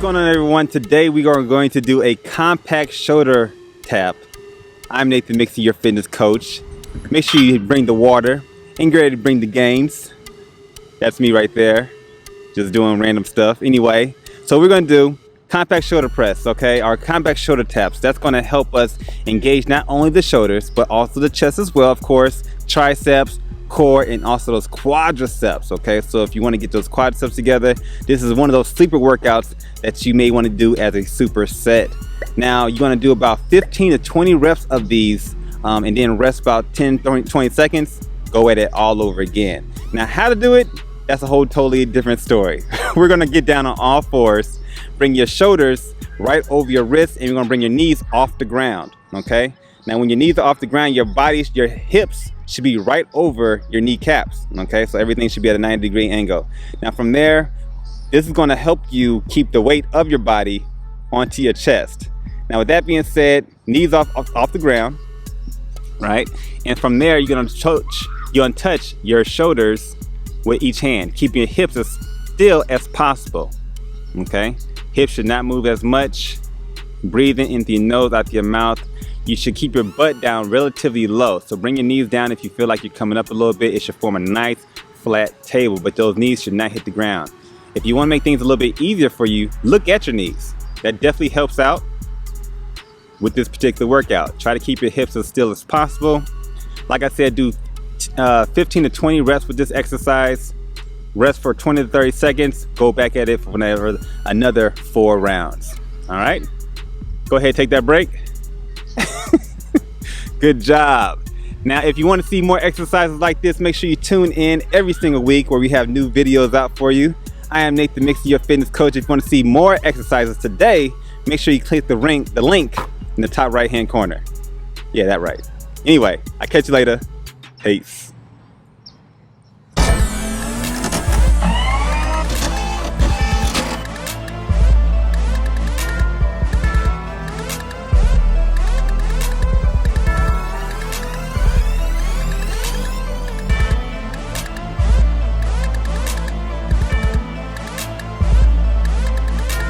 going on, everyone? Today we are going to do a compact shoulder tap. I'm Nathen Mixon, your fitness coach. Make sure you bring the water and get ready to bring the gains. That's me right there, just doing random stuff. Anyway, so we're going to do compact shoulder press, okay? Our compact shoulder taps. That's going to help us engage not only the shoulders, but also the chest as well, of course, triceps, core, and also those quadriceps. Okay, so if you want to get those quadriceps together, this is one of those sleeper workouts that you may want to do as a superset. Now you're going to do about 15 to 20 reps of these and then rest about 10-20 seconds. Go at it all over again. Now how to do it, that's a whole totally different story. We're going to get down on all fours, bring your shoulders right over your wrists, and you're going to bring your knees off the ground. Okay, now when your knees are off the ground, your hips should be right over your kneecaps. Okay, so everything should be at a 90-degree angle. Now from there, this is going to help you keep the weight of your body onto your chest. Now with that being said, knees off the ground, right? And from there, you're going to touch your shoulders with each hand, keeping your hips as still as possible. Okay, hips should not move as much. Breathing into your nose, out your mouth. You should keep your butt down relatively low. So bring your knees down if you feel like you're coming up a little bit. It should form a nice flat table, but those knees should not hit the ground. If you want to make things a little bit easier for you, look at your knees. That definitely helps out with this particular workout. Try to keep your hips as still as possible. Like I said, do 15 to 20 reps with this exercise. Rest for 20 to 30 seconds. Go back at it for another 4 rounds. All right, go ahead, take that break. Good job. Now if you want to see more exercises like this, make sure you tune in every single week where we have new videos out for you. I am Nathen Mixon, your fitness coach. If you want to see more exercises today, make sure you click the link in the top right hand corner. Yeah, that right. Anyway, I'll catch you later. Peace.